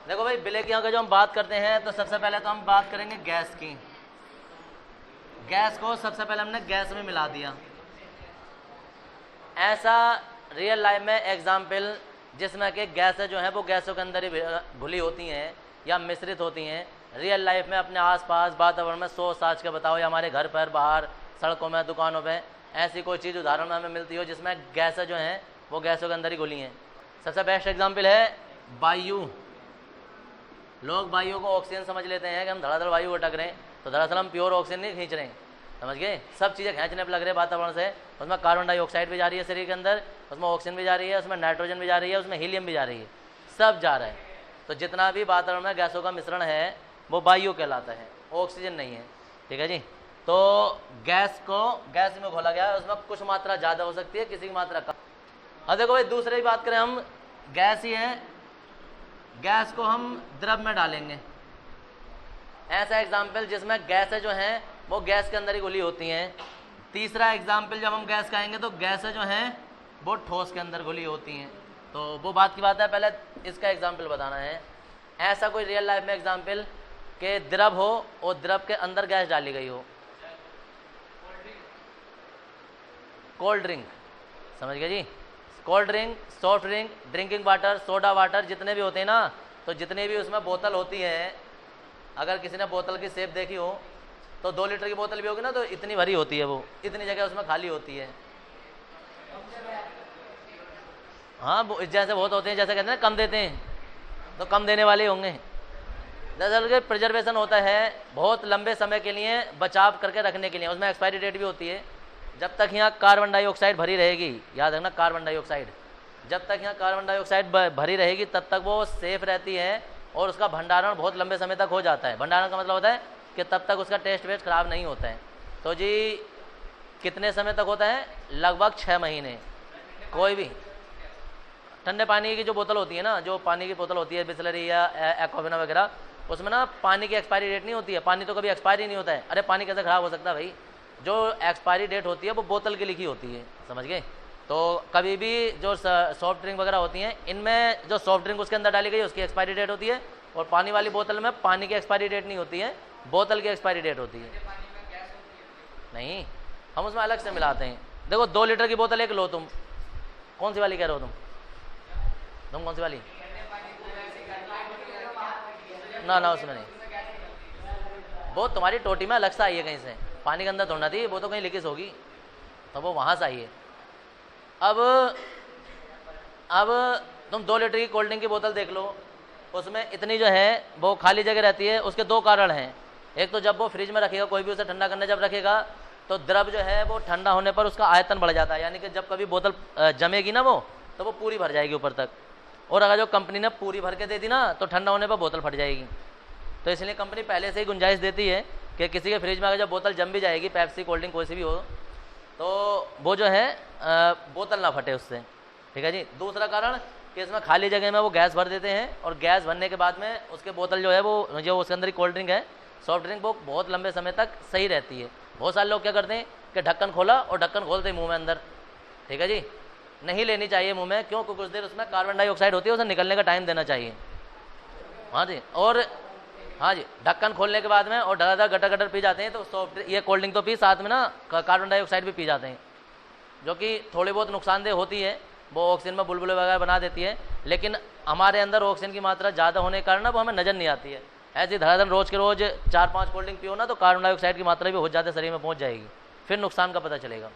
देखो भाई, ब्लैक की अगर जो हम बात करते हैं तो सबसे पहले तो हम बात करेंगे गैस की। गैस को सबसे पहले हमने गैस में मिला दिया। ऐसा रियल लाइफ में एग्जाम्पल जिसमें कि गैसें जो हैं वो गैसों के अंदर ही घुली होती हैं या मिश्रित होती हैं। रियल लाइफ में अपने आसपास वातावरण में सोच साच के बताओ, या हमारे घर पर, बाहर, सड़कों में, दुकानों पे ऐसी कोई चीज़ उदाहरण में हमें मिलती हो जिसमें गैसें जो हैं वो गैसों के अंदर ही घुली हैं। सबसे बेस्ट एग्जाम्पल है वायु। लोग वायु को ऑक्सीजन समझ लेते हैं कि हम धड़ाधड़ वायु उठक रहे हैं, तो दरअसल हम प्योर ऑक्सीजन नहीं खींच रहे हैं, समझ गए। सब चीज़ें खींचने पर लग रहे हैं वातावरण से। उसमें कार्बन डाइऑक्साइड भी जा रही है शरीर के अंदर, उसमें ऑक्सीजन भी जा रही है, उसमें नाइट्रोजन भी जा रही है, उसमें हीलियम भी जा रही है, सब जा रहा है। तो जितना भी वातावरण में गैसों का मिश्रण है वो वायु कहलाता है, ऑक्सीजन नहीं है, ठीक है जी। तो गैस को गैस में घोला गया है, उसमें कुछ मात्रा ज़्यादा हो सकती है, किसी की मात्रा कम। अब देखो भाई, दूसरी बात करें, हम गैस ही है, गैस को हम द्रव में डालेंगे। ऐसा एग्जाम्पल जिसमें गैसें जो हैं वो गैस के अंदर ही घुली होती हैं। तीसरा एग्जाम्पल जब हम गैस कहेंगे तो गैसें जो हैं वो ठोस के अंदर घुली होती हैं। तो वो बात की बात है, पहले इसका एग्जाम्पल बताना है। ऐसा कोई रियल लाइफ में एग्जाम्पल कि द्रव हो और द्रव के अंदर गैस डाली गई हो। कोल्ड ड्रिंक, समझ गए जी। Cold drink, soft drink, drinking water, soda water, जितने भी होते हैं ना, तो जितने भी उसमें बोतल होती है, अगर किसी ने बोतल की शेप देखी हो तो 2 लीटर की बोतल भी होगी ना, तो इतनी भरी होती है, वो इतनी जगह उसमें खाली होती है। हाँ, वो जैसे बहुत होते हैं, जैसे कहते हैं ना कम देते हैं, तो कम देने वाले होंगे। दरअसल के प्रिजर्वेशन होता है बहुत लंबे समय के लिए, बचाव करके रखने के लिए, उसमें एक्सपायरी डेट भी होती है। जब तक यहाँ कार्बन डाइऑक्साइड भरी रहेगी, याद रखना कार्बन डाइऑक्साइड, जब तक यहाँ कार्बन डाइऑक्साइड भरी रहेगी तब तक वो सेफ रहती है और उसका भंडारण बहुत लंबे समय तक हो जाता है। भंडारण का मतलब होता है कि तब तक उसका टेस्ट वेस्ट खराब नहीं होता है। तो जी कितने समय तक होता है? लगभग 6 महीने। कोई भी ठंडे पानी की जो बोतल होती है ना, जो पानी की बोतल होती है बिसलरी या एक्वाफिना वगैरह, उसमें ना पानी की एक्सपायरी डेट नहीं होती है। पानी तो कभी एक्सपायरी नहीं होता है। अरे पानी कैसे ख़राब हो सकता है भाई? जो एक्सपायरी डेट होती है वो बोतल की लिखी होती है, समझ गए। तो कभी भी जो सॉफ्ट ड्रिंक वगैरह होती हैं, इनमें जो सॉफ्ट ड्रिंक उसके अंदर डाली गई उसकी एक्सपायरी डेट होती है, और पानी वाली बोतल में पानी की एक्सपायरी डेट नहीं होती है, बोतल की एक्सपायरी डेट होती है। नहीं, हम उसमें अलग से मिलाते हैं। देखो 2 लीटर की बोतल एक लो, तुम कौन सी वाली कह रहे हो? तुम कौन सी वाली? ना उसमें नहीं, वो तुम्हारी टोटी में अलग से आई है कहीं से, पानी के अंदर थोड़ा थी, वो तो कहीं लीकेज होगी, तो वो वहाँ से आई है। अब तुम 2 लीटर की कोल्ड ड्रिंक की बोतल देख लो, उसमें इतनी जो है वो खाली जगह रहती है। उसके 2 कारण हैं। एक तो जब वो फ्रिज में रखेगा, कोई भी उसे ठंडा करने जब रखेगा, तो द्रव जो है वो ठंडा होने पर उसका आयतन बढ़ जाता है, यानी कि जब कभी बोतल जमेगी ना वो, तो वो पूरी भर जाएगी ऊपर तक। और अगर जो कंपनी ने पूरी भर के दे दी ना, तो ठंडा होने पर बोतल फट जाएगी। तो इसलिए कंपनी पहले से ही गुंजाइश देती है कि किसी के फ्रिज में अगर जब बोतल जम भी जाएगी, पेप्सी, कोल्ड ड्रिंक कोई सी भी हो, तो वो जो है बोतल ना फटे उससे, ठीक है जी। दूसरा कारण कि इसमें खाली जगह में वो गैस भर देते हैं, और गैस भरने के बाद में उसके बोतल जो है वो जो उसके अंदर कोल्ड ड्रिंक है, सॉफ्ट ड्रिंक, वो बहुत लंबे समय तक सही रहती है। बहुत सारे लोग क्या करते हैं कि ढक्कन खोला और ढक्कन खोलते मुंह में अंदर, ठीक है जी। नहीं लेनी चाहिए मुंह में, क्यों? कुछ देर उसमें कार्बन डाइऑक्साइड होती है, उसे निकलने का टाइम देना चाहिए। हाँ जी, और हाँ जी, ढक्कन खोलने के बाद में और धड़ाधड़ गटर गटर पी जाते हैं, तो सॉफ्ट ये कोल्ड ड्रिंक तो पी, साथ में ना कार्बन डाइऑक्साइड भी पी जाते हैं, जो कि थोड़ी बहुत नुकसानदेह होती है। वो ऑक्सीजन में बुलबुले वगैरह बना देती है, लेकिन हमारे अंदर ऑक्सीजन की मात्रा ज़्यादा होने के कारण ना वो हमें नज़र नहीं आती है। ऐसे धड़ाधड़ रोज़ के रोज़ 4-5 कोल्ड ड्रिंक पियो ना, तो कार्बन डाइऑक्साइड की मात्रा भी बहुत ज़्यादा शरीर में पहुँच जाएगी, फिर नुकसान का पता चलेगा।